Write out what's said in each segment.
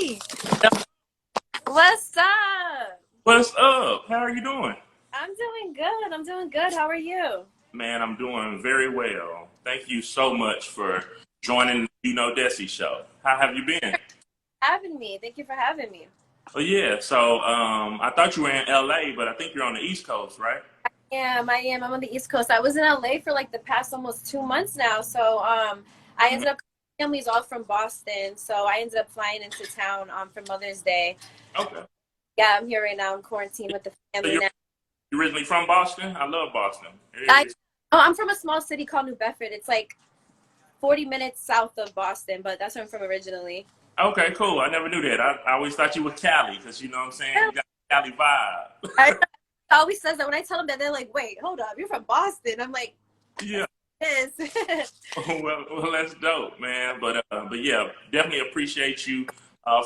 Dessie. What's up? What's up? How are you doing? I'm doing good. I'm doing good. How are you? Man, I'm doing very well. Thank you so much for joining the YouKnowDessie show. How have you been? Having me. Thank you for having me. Oh yeah, so I thought you were in LA, but I think you're on the East Coast, right? I am. I'm on the East Coast. I was in LA for like the past almost 2 months now. I Mhm. ended up family's all from Boston, so I ended up flying into town for Mother's Day. Okay. Yeah, I'm here right now in quarantine with the So family you're now. originally from Boston? I love Boston. I I'm from a small city called New Bedford. It's like 40 minutes south of Boston, but that's where I'm from originally. Okay, cool. I never knew that. I always thought you were Cali, because you know what I'm saying? You got a Cali vibe. I always says that when I tell them that they're like, "Wait, hold up, you're from Boston." I'm like, Yeah. "Yes." Well, that's dope, man. But yeah, definitely appreciate you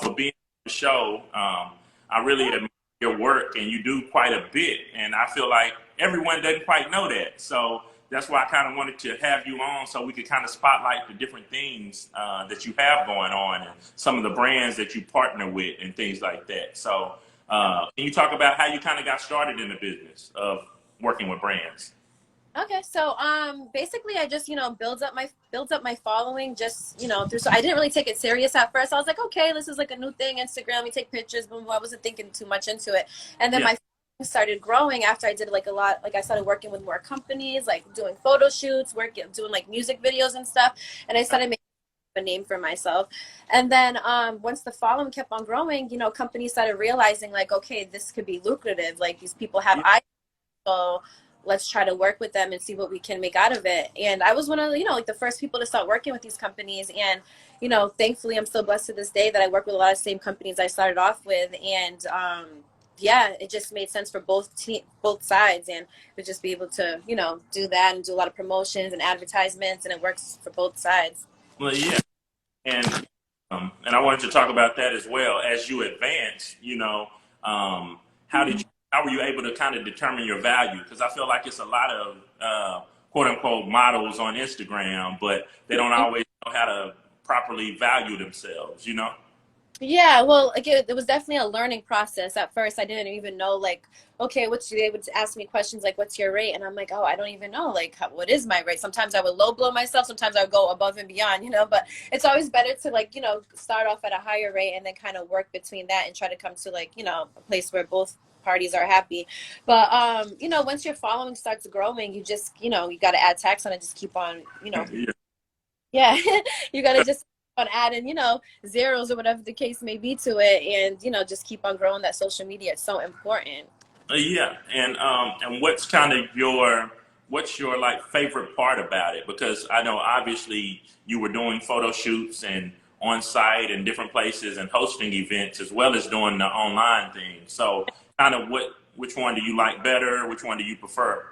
for being on the show. I really admire your work, and you do quite a bit. And I feel like everyone doesn't quite know that. So that's why I kind of wanted to have you on, so we could kind of spotlight the different things that you have going on, and some of the brands that you partner with, and things like that. So can you talk about how you kind of got started in the business of working with brands? Okay, so basically I just, builds up my following just, through so I didn't really take it serious at first. I was like, okay, this is like a new thing, Instagram, we take pictures, but I wasn't thinking too much into it. And then Yeah. my following started growing after I did like a lot, like I started working with more companies, like doing photo shoots, doing like music videos and stuff, and I started making a name for myself. And then once the following kept on growing, companies started realizing like, okay, this could be lucrative. Like these people have Yeah. eyes, so let's try to work with them and see what we can make out of it. And I was one of, like the first people to start working with these companies. And, thankfully I'm still blessed to this day that I work with a lot of the same companies I started off with. And yeah, it just made sense for both sides. And to just be able to, do that and do a lot of promotions and advertisements, and it works for both sides. Well, yeah. And I wanted to talk about that as well. As you advance, how did you, how were you able to kind of determine your value? Because I feel like it's a lot of quote unquote models on Instagram, but they don't always know how to properly value themselves. Yeah, well, again, it was definitely a learning process. At first, I didn't even know, like, okay, they would ask me questions like, what's your rate? And I'm like, oh, I don't even know, like, what is my rate? Sometimes I would low blow myself. Sometimes I would go above and beyond, but it's always better to, like, start off at a higher rate and then kind of work between that and try to come to, like, a place where both parties are happy. But, once your following starts growing, you just, you got to add tax on it, just keep on, Yeah. yeah, you got to just on adding, zeros or whatever the case may be to it, and just keep on growing that social media. It's so important. Yeah, and what's your like favorite part about it? Because I know obviously you were doing photo shoots and on site and different places and hosting events as well as doing the online thing. So kind of which one do you like better? Which one do you prefer?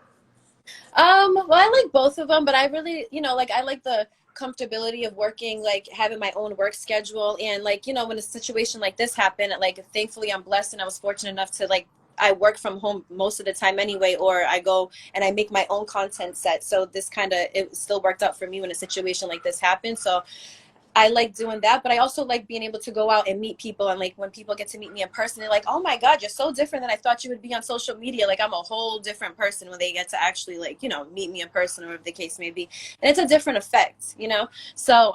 Well, I like both of them, but I really, like I like the comfortability of working, like having my own work schedule, and like, when a situation like this happened, like thankfully I'm blessed and I was fortunate enough to like I work from home most of the time anyway, or I go and I make my own content set. So this kind of it still worked out for me when a situation like this happened. So I like doing that, but I also like being able to go out and meet people. And like when people get to meet me in person, they're like, "Oh my God, you're so different than I thought you would be on social media." Like I'm a whole different person when they get to actually like, meet me in person or whatever the case may be. And it's a different effect. So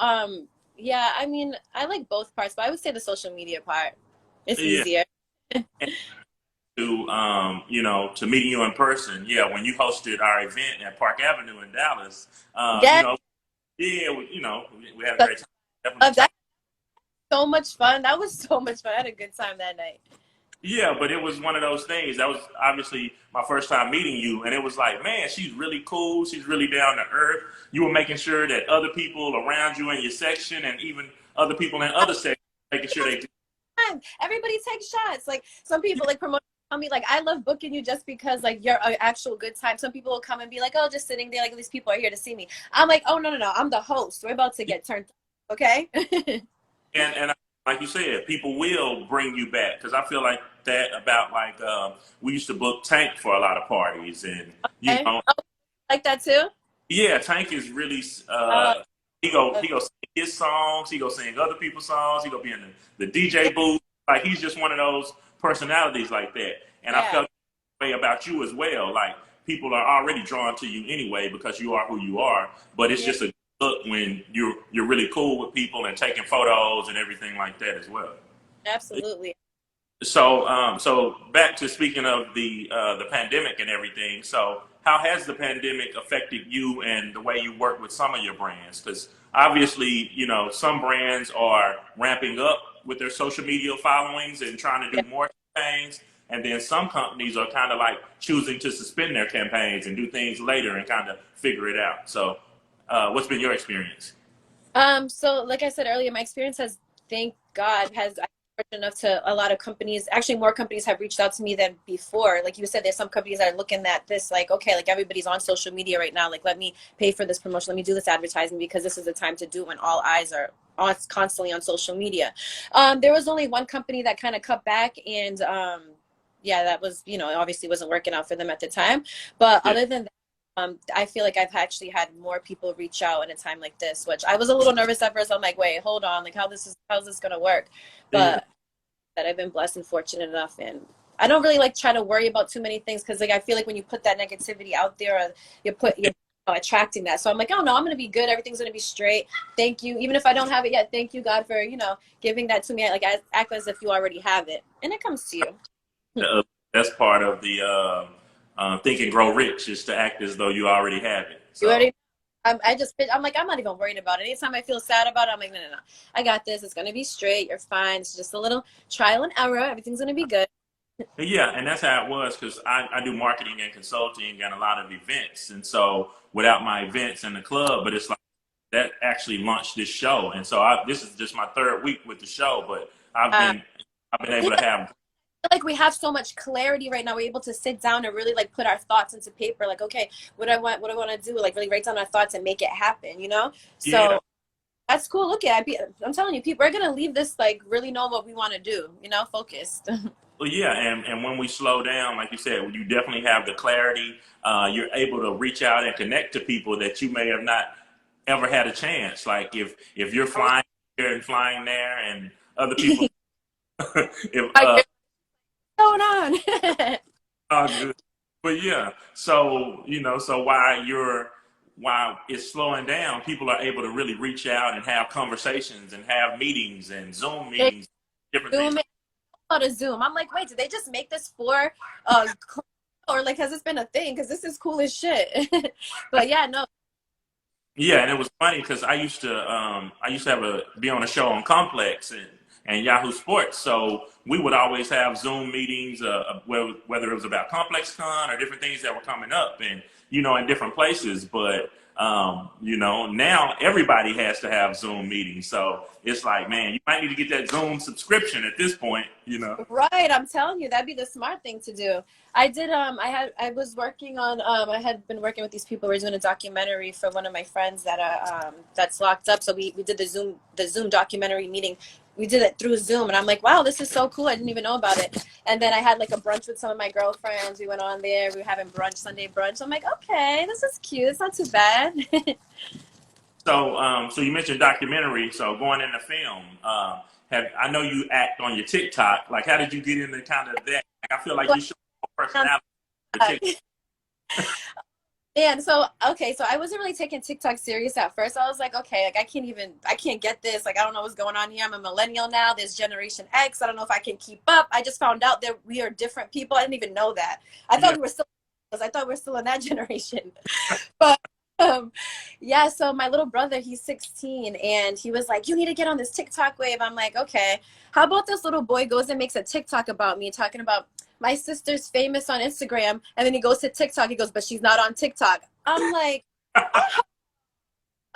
yeah, I mean, I like both parts, but I would say the social media part. It's Yeah. easier. To meeting you in person. Yeah, when you hosted our event at Park Avenue in Dallas, Yeah, yeah, we had a great time. Definitely. that's so much fun. That was so much fun. I had a good time that night. Yeah, but it was one of those things. That was obviously my first time meeting you, and it was like, man, she's really cool. She's really down to earth. You were making sure that other people around you in your section, and even other people in other sections, making sure they. Time. Everybody takes shots. Like some people like promote tell me like I love booking you just because like you're an actual good time. Some people will come and be like, oh, just sitting there, like these people are here to see me. I'm like, oh no, I'm the host. We're about to get turned okay. And like you said, people will bring you back, because I feel like that about like we used to book Tank for a lot of parties, and you Okay. know, Oh, like that too? yeah, Tank is really Uh, He go sing his songs. He go sing other people's songs. He go be in the DJ booth. Like he's just one of those personalities like that. And I Yeah, felt the way about you as well. Like people are already drawn to you anyway because you are who you are. But it's yeah, just a look when you're really cool with people and taking photos and everything like that as well. absolutely. So back to speaking of the pandemic and everything. So, how has the pandemic affected you and the way you work with some of your brands? Because obviously, you know, some brands are ramping up with their social media followings and trying to Yeah. do more campaigns, and then some companies are kind of like choosing to suspend their campaigns and do things later and kind of figure it out. So, what's been your experience? So like I said earlier, my experience has, thank God, has I'm fortunate enough to a lot of companies. Actually, more companies have reached out to me than before. Like you said, there's some companies that are looking at this like, okay, like everybody's on social media right now. Like, let me pay for this promotion. Let me do this advertising because this is the time to do it when all eyes are on constantly on social media. There was only one company that kind of cut back, and yeah, that was, you know, obviously wasn't working out for them at the time. But Yeah, other than that, I feel like I've actually had more people reach out in a time like this, which I was a little nervous at first. I'm like, wait, hold on, like how's this gonna work? yeah, But that I've been blessed and fortunate enough, and I don't really like try to worry about too many things because like I feel like when you put that negativity out there, you're attracting that. So I'm like, oh no, I'm gonna be good. Everything's gonna be straight. Thank you, even if I don't have it yet. Thank you, God, for giving that to me. Like I act as if you already have it, and it comes to you. uh, that's part of the think and grow rich is to act as though you already have it. You So already. I'm like, I'm not even worried about it. Anytime I feel sad about it, I'm like, no, no, no. I got this. It's going to be straight. You're fine. It's just a little trial and error. Everything's going to be good. yeah, and that's how it was because I do marketing and consulting and a lot of events, and so without my events in the club, but it's like that actually launched this show, and so this is just my third week with the show, but Uh, I've been able yeah, to have like we have so much clarity right now. We're able to sit down and really like put our thoughts into paper. Like, okay, what I want to do, like really write down our thoughts and make it happen. yeah. So that's cool. Look at I'm telling you, people are going to leave this like really know what we want to do, focused. Well, yeah, and when we slow down, like you said, you definitely have the clarity. You're able to reach out and connect to people that you may have not ever had a chance. Like if you're flying here and flying there, and other people, if What's going on? good. But yeah, so so while it's slowing down, people are able to really reach out and have conversations and have meetings and Zoom meetings, different things. Zoom, out of Zoom. I'm like, wait, did they just make this for or like has this been a thing? Because this is cool as shit. But yeah, no. Yeah, and it was funny because I used to be on a show on Complex and Yahoo Sports, so we would always have Zoom meetings, whether it was about Complex Con or different things that were coming up, and in different places. But now everybody has to have Zoom meetings, so it's like, man, you might need to get that Zoom subscription at this point. Right, I'm telling you, that'd be the smart thing to do. I did I was working on I had been working with these people. We were doing a documentary for one of my friends that's locked up. So we did the Zoom documentary meeting. We did it through Zoom, and I'm like, wow, this is so cool. I didn't even know about it. And then I had like a brunch with some of my girlfriends. We went on there. We were having brunch, Sunday brunch. I'm like, okay, this is cute. It's not too bad. So you mentioned documentary. So going into film, I know you act on your TikTok. Like, how did you get into kind of that? Like, I feel like you show more personality. To TikTok. And so, okay, so I wasn't really taking TikTok serious at first. I was like, okay, like I can't get this. Like, I don't know what's going on here. I'm a millennial now. There's Generation X. I don't know if I can keep up. I just found out that we are different people. I didn't even know that. I thought Yeah. we were still, because I thought we are still in that generation. But yeah, so my little brother, he's 16, and he was like, you need to get on this TikTok wave. I'm like, okay, how about this little boy goes and makes a TikTok about me, talking about my sister's famous on Instagram, and then he goes to TikTok, he goes, but she's not on TikTok. I'm like,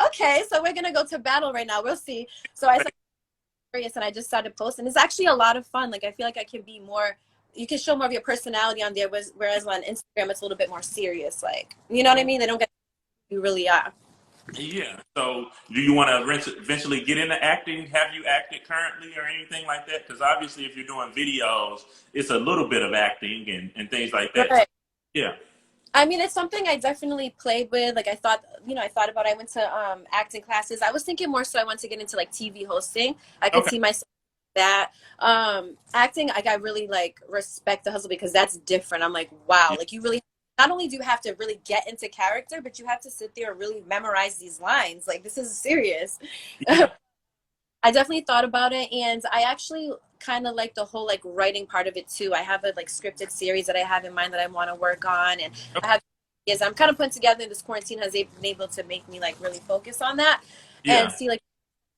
okay, so we're gonna go to battle right now. We'll see. So I started curious, and I just started posting. It's actually a lot of fun. Like, I feel like I can be more, you can show more of your personality on there, whereas on Instagram it's a little bit more serious. Like, you know what I mean? They don't get who you really are. Yeah. So, do you want to eventually get into acting? Have you acted currently or anything like that? Because obviously, if you're doing videos, it's a little bit of acting and things like that. Right. Yeah. I mean, it's something I definitely played with. Like I thought, I thought about. I went to acting classes. I was thinking more so I want to get into like TV hosting. I could Okay. see myself that acting. Like I really like respect the hustle because that's different. I'm like, wow, Yeah. like you really not only do you have to really get into character, but you have to sit there and really memorize these lines. Like this is serious. Yeah. I definitely thought about it, and I actually kind of like the whole like writing part of it too. I have a like scripted series that I have in mind that I want to work on, and I have is I'm kind of putting together. This quarantine has been able to make me like really focus on that and Yeah. see like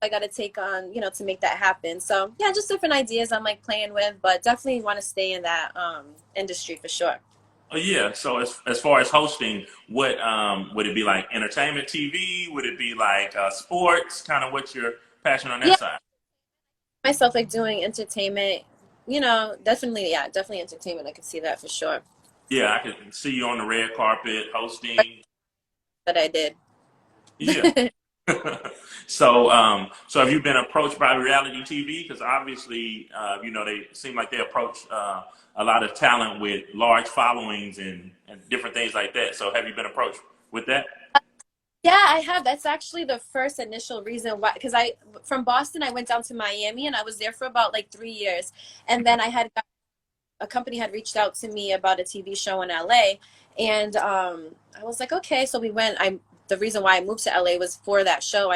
I got to take on to make that happen. So yeah, just different ideas I'm like playing with, but definitely want to stay in that industry for sure. Oh yeah. So as far as hosting, what would it be like? Entertainment TV? Would it be like sports? Kind of what's your passion on that Yeah, side? myself like doing entertainment. Definitely, yeah, definitely entertainment. I could see that for sure. Yeah, I could see you on the red carpet hosting. That I did. Yeah. So have you been approached by reality TV? Because obviously, they seem like they approach a lot of talent with large followings and different things like that. So have you been approached with that? Yeah, I have. That's actually the first initial reason why, because from Boston, I went down to Miami and I was there for about like 3 years. And then a company had reached out to me about a TV show in LA. And I was like, okay. So we went. The reason why I moved to LA was for that show.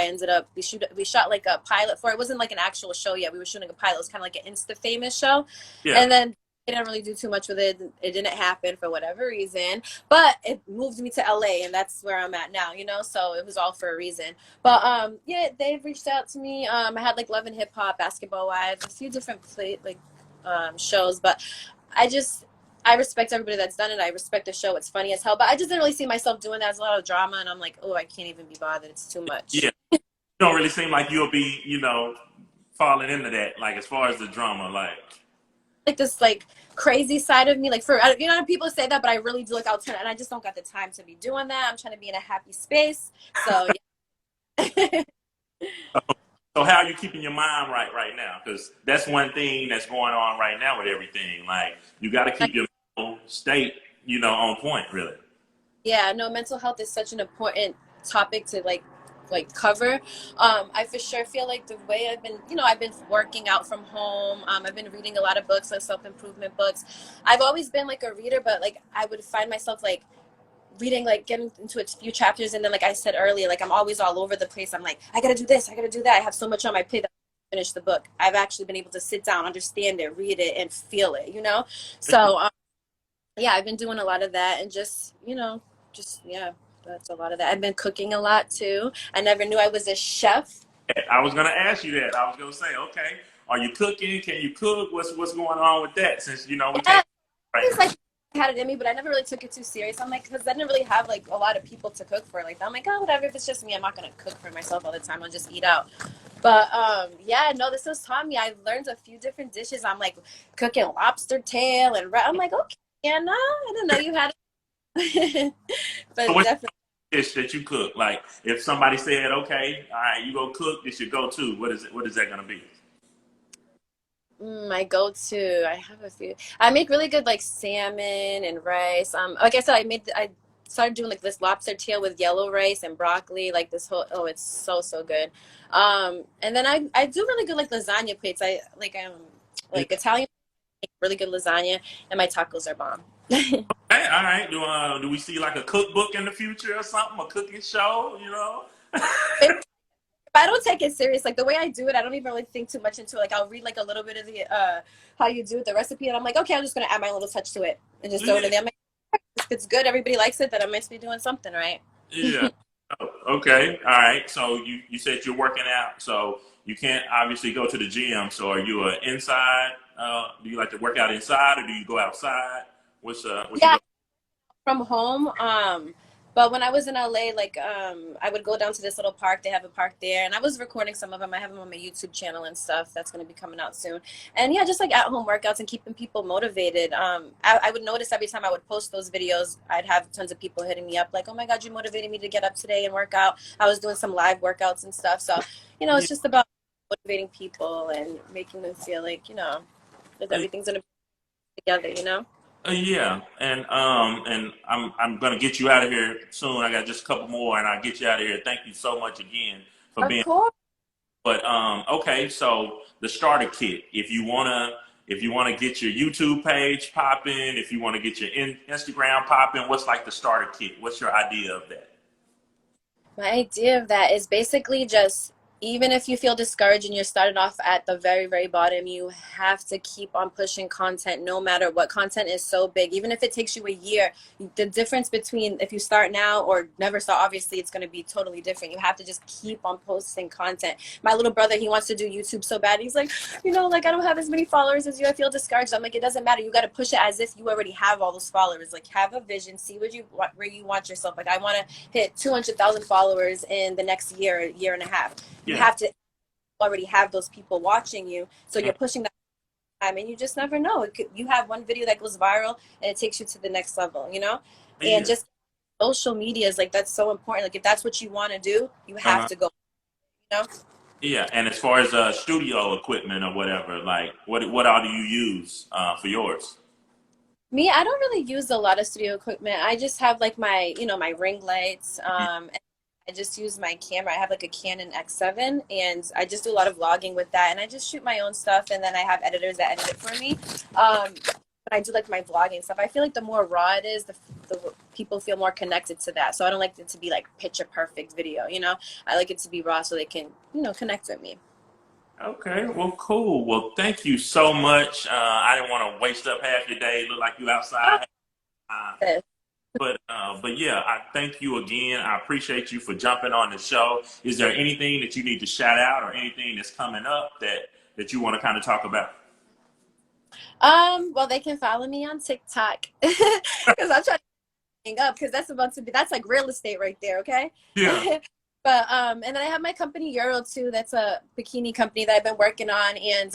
We shot like a pilot for it. It wasn't like an actual show yet. We were shooting a pilot. It was kind of like an Insta famous show. Yeah. And then I didn't really do too much with it. It didn't happen for whatever reason, but it moved me to LA, and that's where I'm at now. So it was all for a reason. But yeah, they've reached out to me. I had like Love and Hip Hop, Basketball Wives, a few different shows, but I respect everybody that's done it. I respect the show. It's funny as hell, but I just didn't really see myself doing that. There's a lot of drama, and I'm like, oh, I can't even be bothered. It's too much. Yeah. You don't really seem like you'll be, falling into that, like as far as the drama, like Like this like crazy side of me, like for people say that, but I really do like I'll turn, and I just don't got the time to be doing that. I'm trying to be in a happy space. So yeah. so how are you keeping your mind right now? Because that's one thing that's going on right now with everything. Like you got to keep your mental state, on point, really. Yeah, no, mental health is such an important topic to like cover. I for sure feel like the way I've been working out from home. I've been reading a lot of books, like self-improvement books. I've always been like a reader, but like I would find myself like reading, like getting into a few chapters, and then like I said earlier, like I'm always all over the place. I'm like, I gotta do this, I gotta do that. I have so much on my plate that I finish the book. I've actually been able to sit down, understand it, read it, and feel it. So yeah, I've been doing a lot of that, and just yeah, that's a lot of that. I've been cooking a lot too. I never knew I was a chef. I was gonna ask you that. I was gonna say, okay, are you cooking? Can you cook? What's going on with that? Since we Yeah, take right it's like I had it in me, but I never really took it too serious. I'm like, because I didn't really have like a lot of people to cook for. Like, I'm like, oh, whatever. If it's just me, I'm not gonna cook for myself all the time. I'll just eat out. But yeah, no, this has taught me. I learned a few different dishes. I'm like cooking lobster tail and I'm like, okay, yeah, no, I didn't know you had it. so But what's definitely. the dish that you cook? Like if somebody said, okay, all right, you go cook, this your go to. What is it? What is that gonna be? My go-to, I have a few. I make really good like salmon and rice. Like I said, I started doing like this lobster tail with yellow rice and broccoli. Like this whole, oh, it's so good. And then I do really good like lasagna plates. I like Italian, really good lasagna, and my tacos are bomb. Hey, all right. Do we see like a cookbook in the future or something? A cooking show? If I don't take it serious, like the way I do it, I don't even really think too much into it. Like I'll read like a little bit of the how you do it, the recipe, and I'm like, okay, I'm just gonna add my little touch to it and just throw it Yeah. in there. I'm like, if it's good, everybody likes it, then I must be doing something right. Yeah. Oh, okay. All right. So you said you're working out, so you can't obviously go to the gym. So are you inside? Do you like to work out inside, or do you go outside? What's you Yeah, go? from home. But when I was in LA, like I would go down to this little park. They have a park there, and I was recording some of them. I have them on my YouTube channel and stuff. That's going to be coming out soon. And yeah, just like at home workouts and keeping people motivated. I would notice every time I would post those videos, I'd have tons of people hitting me up like, "Oh my God, you motivated me to get up today and work out." I was doing some live workouts and stuff. So Yeah. it's just about motivating people and making them feel like that everything's going to be together. Yeah, and I'm gonna get you out of here soon. I got just a couple more, and I'll get you out of here. Thank you so much again for Of being. course. But okay, so the starter kit. If you wanna get your YouTube page popping, if you wanna get your Instagram popping, what's like the starter kit? What's your idea of that? My idea of that is basically just even if you feel discouraged and you're starting off at the very, very bottom, you have to keep on pushing content no matter what. Content is so big. Even if it takes you a year, the difference between if you start now or never start, obviously it's going to be totally different. You have to just keep on posting content. My little brother, he wants to do YouTube so bad. He's like, like I don't have as many followers as you. I feel discouraged. I'm like, it doesn't matter. You got to push it as if you already have all those followers. Like have a vision, see where you want yourself. Like I want to hit 200,000 followers in the next year and a half. You Yeah. have to already have those people watching you, so you're pushing that time, and you just never know. You have one video that goes viral, and it takes you to the next level, and Yeah. just social media is like that's so important. Like if that's what you want to do, you have Uh-huh. to go. You know. Yeah, and as far as studio equipment or whatever, like what all do you use for yours? Me, I don't really use a lot of studio equipment. I just have like my ring lights. And I just use my camera. I have like a Canon X7, and I just do a lot of vlogging with that. And I just shoot my own stuff, and then I have editors that edit it for me. But I do like my vlogging stuff. I feel like the more raw it is, the people feel more connected to that. So I don't like it to be like picture perfect video. I like it to be raw so they can connect with me. Okay, well, cool. Well, thank you so much. I didn't want to waste up half your day. Look like you outside. Uh, but yeah, I thank you again. I appreciate you for jumping on the show. Is there anything that you need to shout out or anything that's coming up that you want to kind of talk about? Well, they can follow me on TikTok because I'm trying to hang up because that's like real estate right there, okay? Yeah. But and then I have my company Euro too. That's a bikini company that I've been working on, and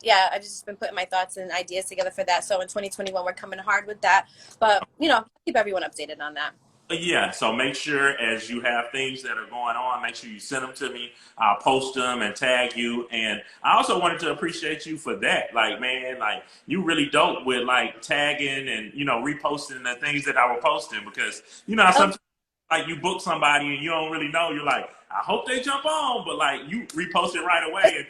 yeah, I've just been putting my thoughts and ideas together for that. So in 2021, we're coming hard with that. But keep everyone updated on that. Yeah, so make sure as you have things that are going on, make sure you send them to me. I'll post them and tag you. And I also wanted to appreciate you for that. Like, man, like you really dope with like tagging and reposting the things that I were posting because Oh, sometimes like you book somebody and you don't really know. You're like, I hope they jump on, but like you repost it right away.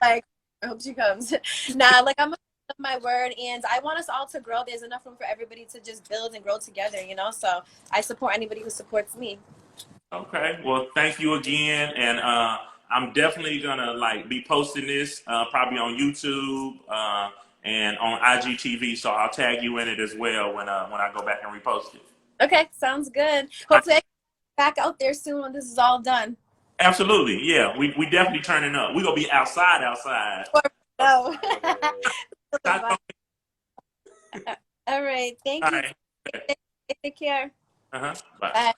like I hope she comes. Nah, like I'm of my word, and I want us all to grow. There's enough room for everybody to just build and grow together. So I support anybody who supports me. Okay. Well, thank you again, and I'm definitely gonna like be posting this probably on YouTube and on IGTV. So I'll tag you in it as well when I go back and repost it. Okay, sounds good. Hopefully I can get back out there soon when this is all done. Absolutely. Yeah. We definitely turning up. We gonna be outside. Or no. All All right. Thank you. right. Take care. Uh huh. Bye. Bye.